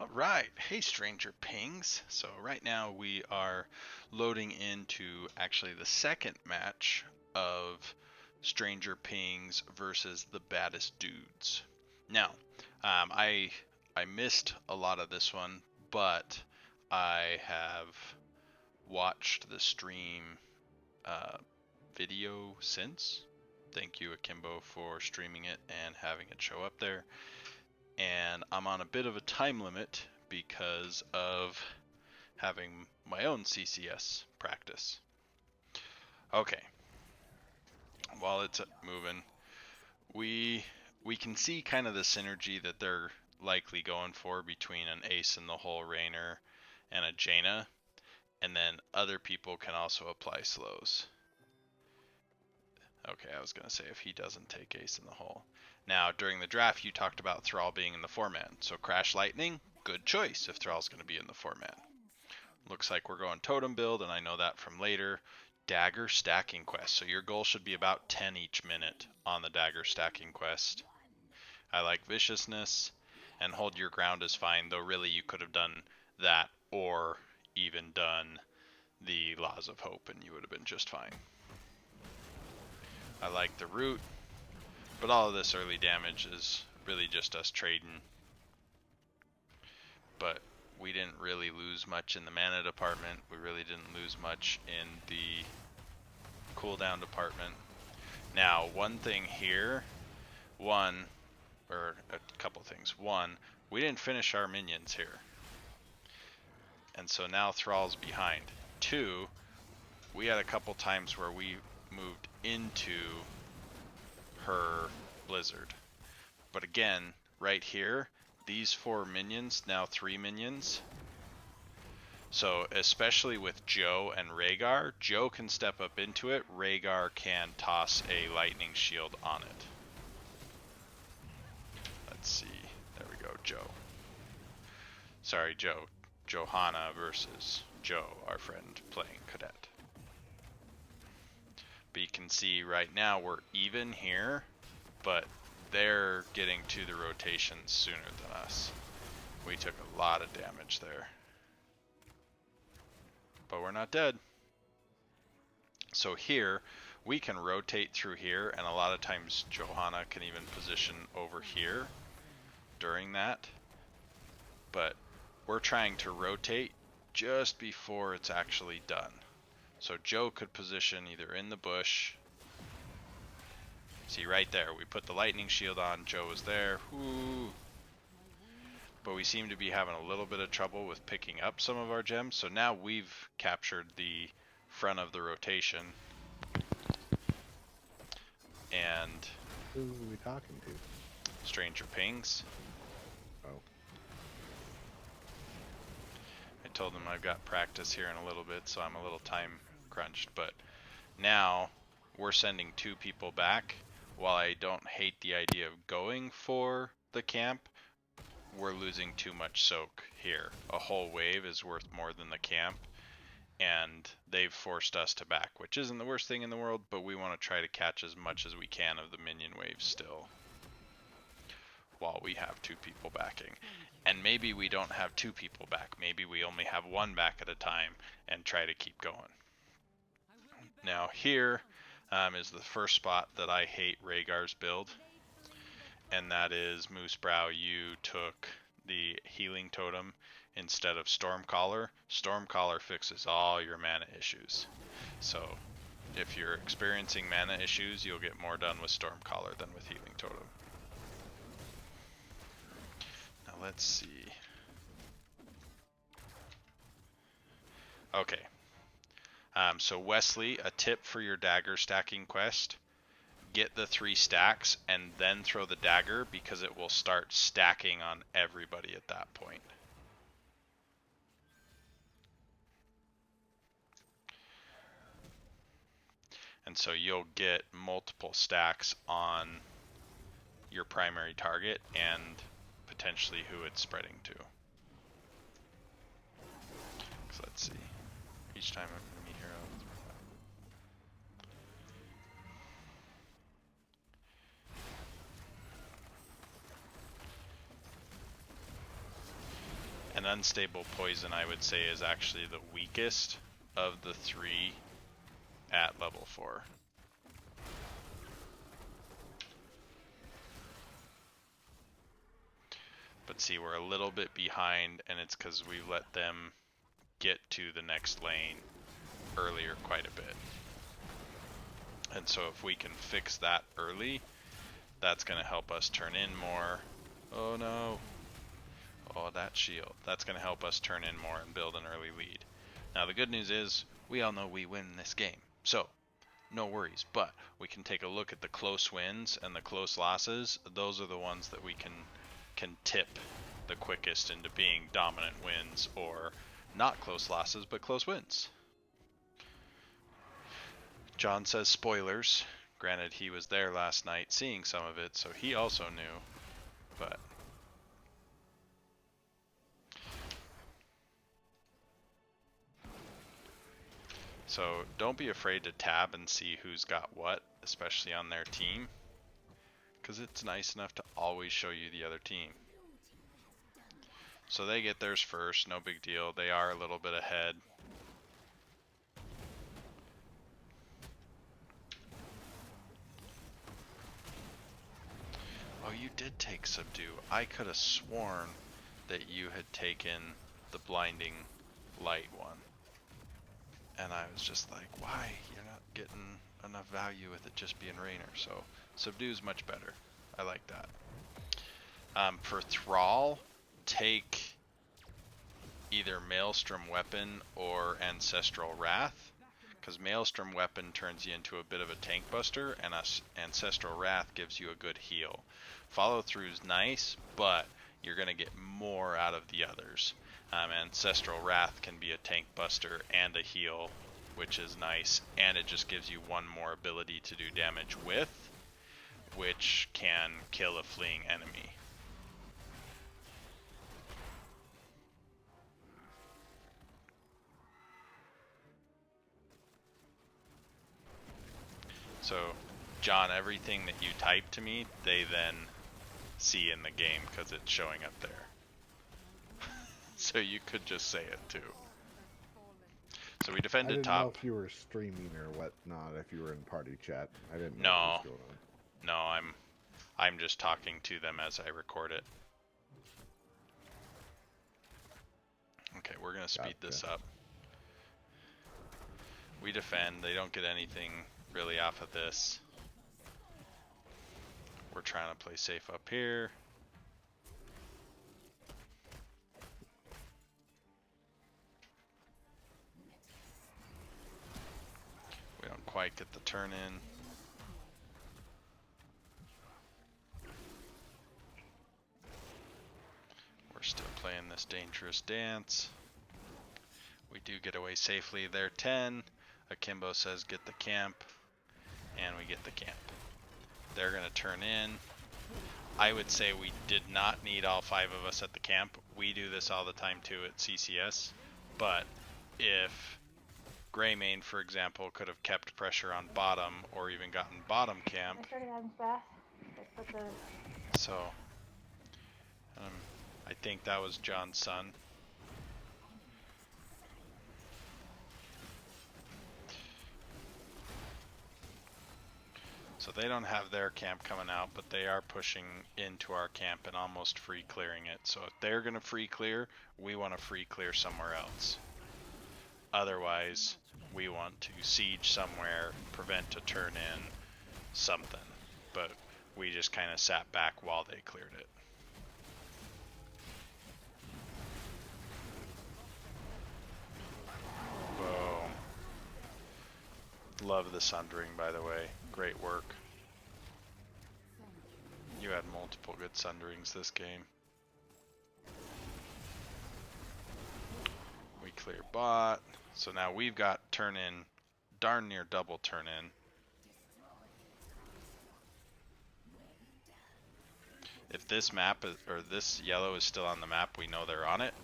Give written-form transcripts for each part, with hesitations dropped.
All right. Hey, Stranger Pings. So right now we are loading into actually the second match of Stranger Pings versus the Baddest Dudes. Now, I missed a lot of this one, but I have watched the stream uh, video since. Thank you, Akimbo, for streaming it and having it show up there. And I'm on a bit of a time limit because of having my own CCS practice. Okay, while it's moving, we can see kind of the synergy that they're likely going for between an Ace in the Hole Rainer and a Jaina, and then other people can also apply slows. Okay, I was going to say if he doesn't take Ace in the Hole. Now, during the draft, you talked about Thrall being in the 4-man, so Crash Lightning, good choice if Thrall's going to be in the 4-man. Looks like we're going Totem build, and I know that from later. Dagger stacking quest, so your goal should be about 10 each minute on the Dagger stacking quest. I like Viciousness, and Hold Your Ground is fine, though really you could have done that or even done the Laws of Hope, and you would have been just fine. I like the root, but all of this early damage is really just us trading. But we didn't really lose much in the mana department. We really didn't lose much in the cooldown department. Now, one thing here, or a couple things. One, we didn't finish our minions here. And so now Thrall's behind. Two, we had a couple times where we moved into her Blizzard. But again, right here, these 4 minions, now 3 minions. So especially with Joe and Rhaegar, Joe can step up into it, Rhaegar can toss a lightning shield on it. Let's see, there we go, Joe. Sorry, Joe. Johanna versus Joe, our friend playing Cadet. But you can see right now we're even here, but they're getting to the rotations sooner than us. We took a lot of damage there. But we're not dead. So here, we can rotate through here, and a lot of times Johanna can even position over here during that. But we're trying to rotate just before it's actually done. So Joe could position either in the bush. See right there, we put the lightning shield on, Joe was there. Ooh. But we seem to be having a little bit of trouble with picking up some of our gems. So now we've captured the front of the rotation. And Who are we talking to? Stranger Pings. Oh. I told him I've got practice here in a little bit, so I'm a little time crunched. But now we're sending 2 people back. While I don't hate the idea of going for the camp, we're losing too much soak here. A whole wave is worth more than the camp, and they've forced us to back, which isn't the worst thing in the world, but we want to try to catch as much as we can of the minion wave still, while we have 2 people backing. And maybe we don't have 2 people back, maybe we only have 1 back at a time, and try to keep going. Now here is the first spot that I hate Rhaegar's build, and that is Moosebrow. You took the healing totem instead of Stormcaller. Stormcaller fixes all your mana issues. So if you're experiencing mana issues, you'll get more done with Stormcaller than with healing totem. Now let's see. Okay. So Wesley, a tip for your dagger stacking quest. Get the 3 stacks and then throw the dagger, because it will start stacking on everybody at that point. And so you'll get multiple stacks on your primary target and potentially who it's spreading to. So let's see. Each time I'm enemy hero. An unstable poison, I would say, is actually the weakest of the 3 at level 4. But see, we're a little bit behind, and it's because we let them get to the next lane earlier quite a bit. And so if we can fix that early, that's going to help us turn in more. Oh no. Oh, that shield. That's going to help us turn in more and build an early lead. Now the good news is, we all know we win this game. So, no worries. But we can take a look at the close wins and the close losses. Those are the ones that we can tip the quickest into being dominant wins, or not close losses, but close wins. John says spoilers. Granted, he was there last night seeing some of it, so he also knew. But so don't be afraid to tab and see who's got what, especially on their team, because it's nice enough to always show you the other team. So they get theirs first, no big deal. They are a little bit ahead. Oh, you did take Subdue. I could have sworn that you had taken the Blinding Light one. And I was just like, why? You're not getting enough value with it just being Rainer. So Subdue is much better. I like that. For Thrall, take either Maelstrom Weapon or Ancestral Wrath, because Maelstrom Weapon turns you into a bit of a tank buster, and Ancestral Wrath gives you a good heal. Follow through is nice, but you're going to get more out of the others. Ancestral Wrath can be a tank buster and a heal, which is nice, and it just gives you one more ability to do damage with, which can kill a fleeing enemy. So, John, everything that you type to me, they then see in the game because it's showing up there. So you could just say it too. So we defended top. I didn't know if you were streaming or whatnot, if you were in party chat. I didn't know what was going on. No, I'm just talking to them as I record it. Okay, we're gonna speed this up. We defend, they don't get anything really off of this. We're trying to play safe up here. We don't quite get the turn in. We're still playing this dangerous dance. We do get away safely. They're 10. Akimbo says get the camp. And we get the camp. They're going to turn in. I would say we did not need all 5 of us at the camp. We do this all the time too at CCS. But if Greymane, for example, could have kept pressure on bottom or even gotten bottom camp. I started having bath. I put the... So, I think that was John's son. So they don't have their camp coming out, but they are pushing into our camp and almost free clearing it. So if they're going to free clear, we want to free clear somewhere else. Otherwise, we want to siege somewhere, prevent a turn in, something. But we just kind of sat back while they cleared it. Boom. Love the sundering, by the way. Great work. You had multiple good sunderings this game. We clear bot. So now we've got turn in, darn near double turn in. If this map is, or this yellow is still on the map, we know they're on it.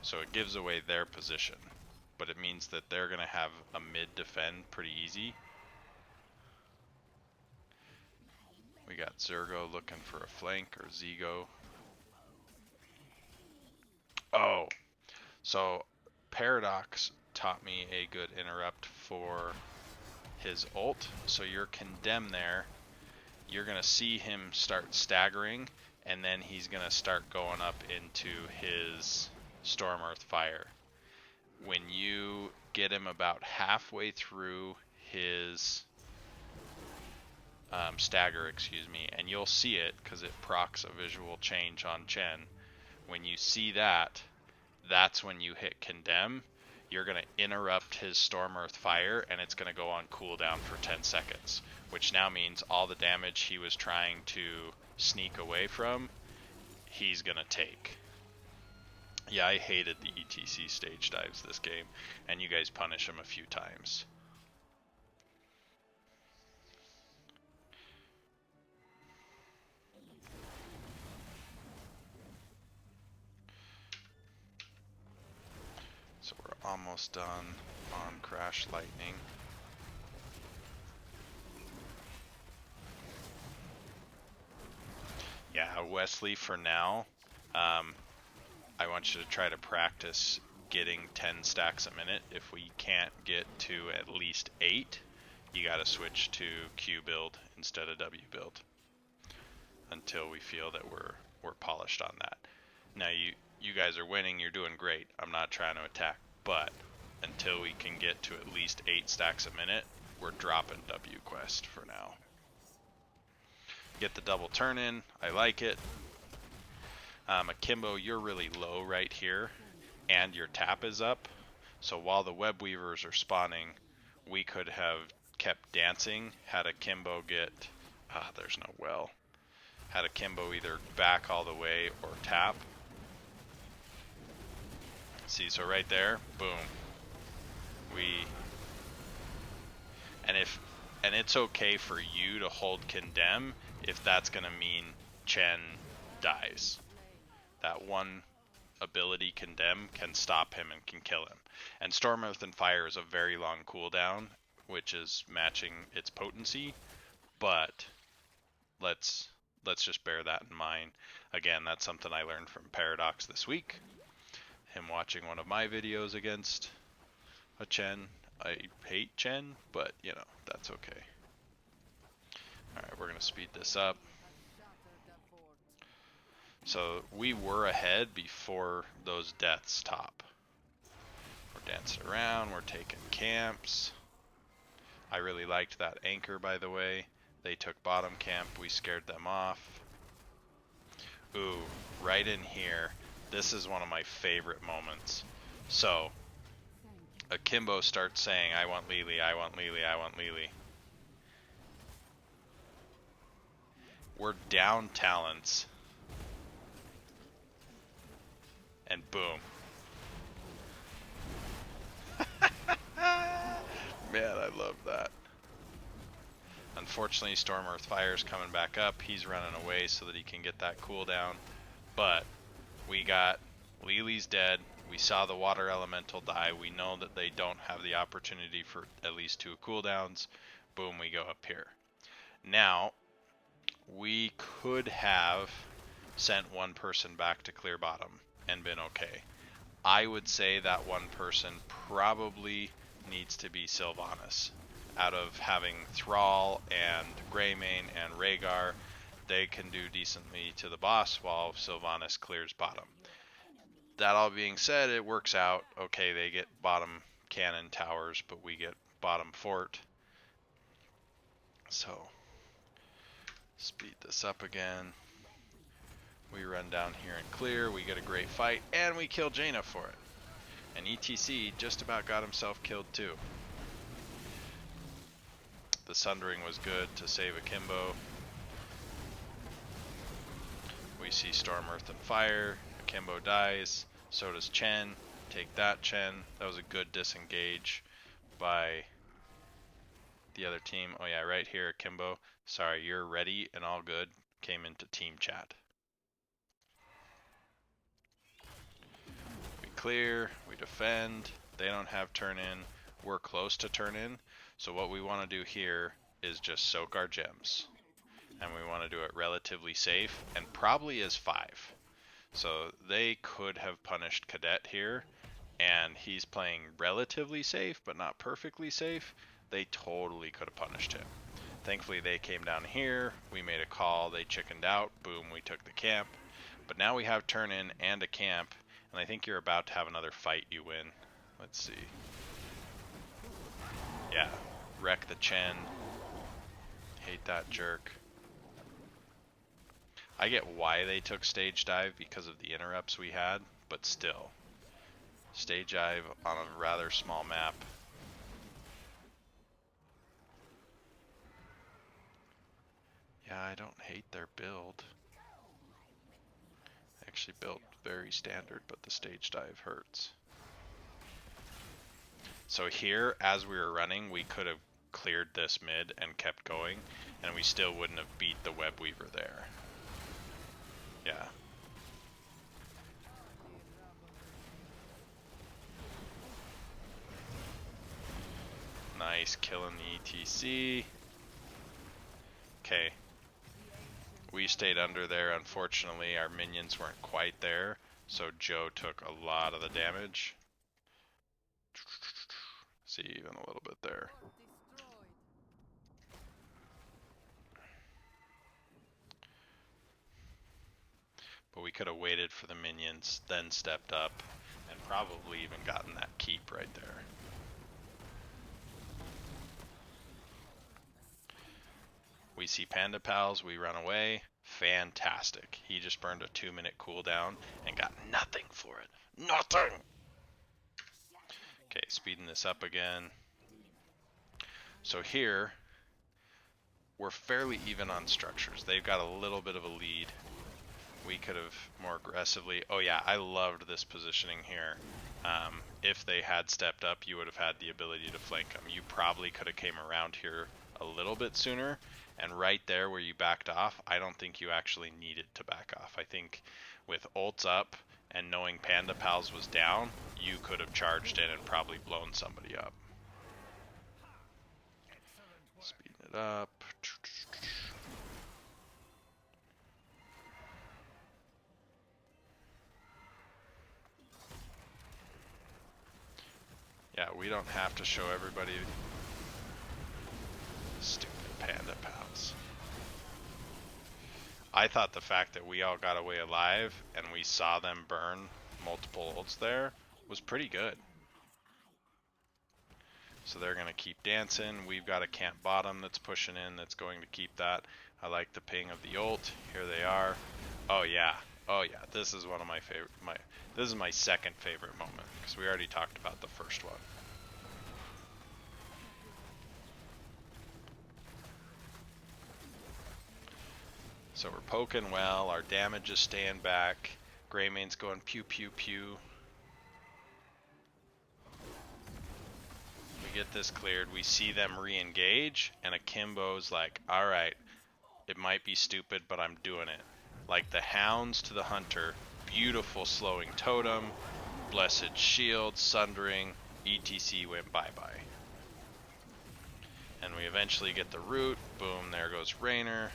So it gives away their position. But it means that they're going to have a mid defend pretty easy. We got Zergo looking for a flank, or Zigo. So Paradox taught me a good interrupt for his ult. So you're condemned there. You're going to see him start staggering, and then he's going to start going up into his Storm Earth Fire. When you get him about halfway through his stagger, and you'll see it because it procs a visual change on Chen. When you see that, that's when you hit condemn. You're going to interrupt his Storm Earth Fire, and it's going to go on cooldown for 10 seconds, which now means all the damage he was trying to sneak away from, he's going to take. Yeah, I hated the ETC stage dives this game, and you guys punish him a few times. So we're almost done on Crash Lightning. Yeah, Wesley, for now, I want you to try to practice getting 10 stacks a minute. If we can't get to at least 8, you got to switch to Q build instead of W build until we feel that we're polished on that. Now you guys are winning, you're doing great. I'm not trying to attack, but until we can get to at least 8 stacks a minute, we're dropping W quest for now. Get the double turn in, I like it. Akimbo, you're really low right here, and your tap is up. So while the web weavers are spawning, we could have kept dancing, had Akimbo get, there's no well. Had Akimbo either back all the way or tap. See, so right there, boom. And it's okay for you to hold condemn if that's gonna mean Chen dies. That one ability condemn can stop him and can kill him. And Storm Earth and Fire is a very long cooldown, which is matching its potency, but let's just bear that in mind. Again, that's something I learned from Paradox this week. Him watching one of my videos against a Chen. I hate Chen, but you know, that's okay. Alright, we're gonna speed this up. So we were ahead before those deaths top. We're dancing around, we're taking camps. I really liked that anchor, by the way. They took bottom camp, we scared them off. Ooh, right in here, this is one of my favorite moments. So, Akimbo starts saying, I want Lily, I want Lily, I want Lily. We're down talents. And boom. Man, I love that. Unfortunately, Storm Earth Fire's coming back up. He's running away so that he can get that cooldown. But we got Lily's dead. We saw the water elemental die. We know that they don't have the opportunity for at least 2 cooldowns. Boom, we go up here. Now, we could have sent one person back to clear bottom and been okay. I would say that one person probably needs to be Sylvanas. Out of having Thrall and Greymane and Rhaegar, they can do decently to the boss while Sylvanas clears bottom. That all being said, it works out. Okay, they get bottom cannon towers, but we get bottom fort. So, speed this up again. We run down here and clear, we get a great fight, and we kill Jaina for it. And ETC just about got himself killed too. The Sundering was good to save Akimbo. We see Storm, Earth, and Fire. Akimbo dies. So does Chen. Take that, Chen. That was a good disengage by the other team. Oh yeah, right here, Akimbo. Sorry, you're ready and all good. Came into team chat. We clear, we defend. They don't have turn in. We're close to turn in. So what we want to do here is just soak our gems. And we want to do it relatively safe and probably as 5. So they could have punished Cadet here and he's playing relatively safe, but not perfectly safe, they totally could have punished him. Thankfully, they came down here. We made a call. They chickened out. Boom, we took the camp. But now we have turn in and a camp, and I think you're about to have another fight you win. Let's see. Yeah, wreck the Chen. Hate that jerk. I get why they took stage dive because of the interrupts we had, but still. Stage dive on a rather small map. Yeah, I don't hate their build. Actually built very standard, but the stage dive hurts. So here, as we were running, we could have cleared this mid and kept going, and we still wouldn't have beat the web weaver there. Yeah. Nice, killing the ETC. Okay. We stayed under there. Unfortunately, our minions weren't quite there, so Joe took a lot of the damage. See, even a little bit there. But we could have waited for the minions, then stepped up, and probably even gotten that keep right there. We see Panda Pals, we run away. Fantastic. He just burned a 2-minute cooldown and got nothing for it. Nothing! Okay, speeding this up again. So here, we're fairly even on structures. They've got a little bit of a lead. We could have more aggressively... Oh yeah, I loved this positioning here. If they had stepped up, you would have had the ability to flank them. You probably could have came around here a little bit sooner. And right there where you backed off, I don't think you actually needed to back off. I think with ults up and knowing Panda Pals was down, you could have charged in and probably blown somebody up. Speeding it up. Yeah, we don't have to show everybody stupid Panda Pals. I thought the fact that we all got away alive and we saw them burn multiple ults there was pretty good. So they're going to keep dancing. We've got a camp bottom that's pushing in that's going to keep that. I like the ping of the ult. Here they are. Oh yeah. Oh yeah. This is one of my favorite. This is my second favorite moment because we already talked about the first one. So we're poking well. Our damage is staying back. Greymane's going pew pew pew. We get this cleared. We see them re-engage, and Akimbo's like, all right, it might be stupid, but I'm doing it. Like the hounds to the hunter. Beautiful slowing totem. Blessed shield, sundering. ETC went bye-bye. And we eventually get the root. Boom, there goes Raynor.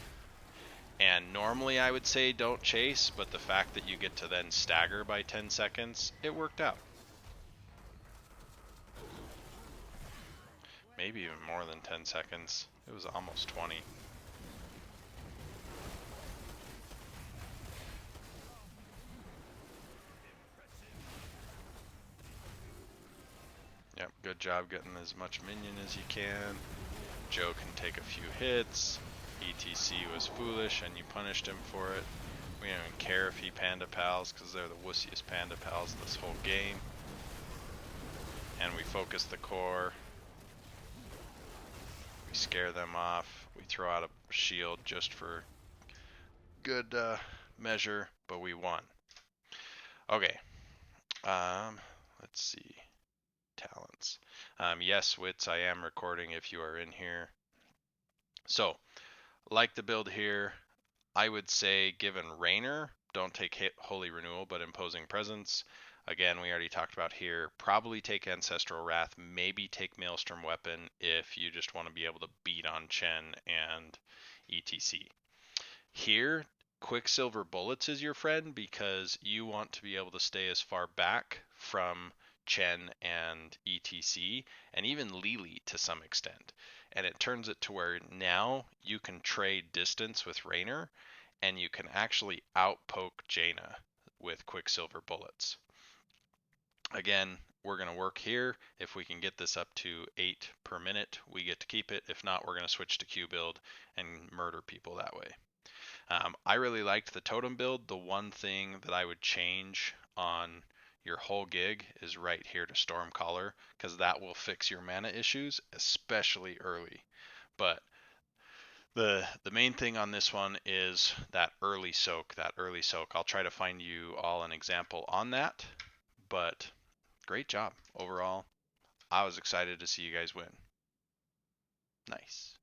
And normally I would say don't chase, but the fact that you get to then stagger by 10 seconds, it worked out. Maybe even more than 10 seconds. It was almost 20. Yep, good job getting as much minion as you can. Joe can take a few hits. ETC was foolish and you punished him for it. We don't even care if he Panda Pals because they're the wussiest Panda Pals this whole game. And we focus the core. We scare them off. We throw out a shield just for good measure, but we won. Okay. Let's see. Talents. Yes, Wits, I am recording if you are in here. So, like the build here, I would say given Raynor, don't take Holy Renewal, but Imposing Presence. Again, we already talked about here, probably take Ancestral Wrath, maybe take Maelstrom Weapon if you just want to be able to beat on Chen and ETC. Here, Quicksilver Bullets is your friend because you want to be able to stay as far back from Chen and ETC, and even Lily to some extent. And it turns it to where now you can trade distance with Raynor, and you can actually outpoke Jaina with Quicksilver bullets. Again, we're going to work here. If we can get this up to 8 per minute, we get to keep it. If not, we're going to switch to Q build and murder people that way. I really liked the totem build. The one thing that I would change on your whole gig is right here to Stormcaller, because that will fix your mana issues, especially early. But the main thing on this one is that early soak. I'll try to find you all an example on that. But great job overall. I was excited to see you guys win. Nice.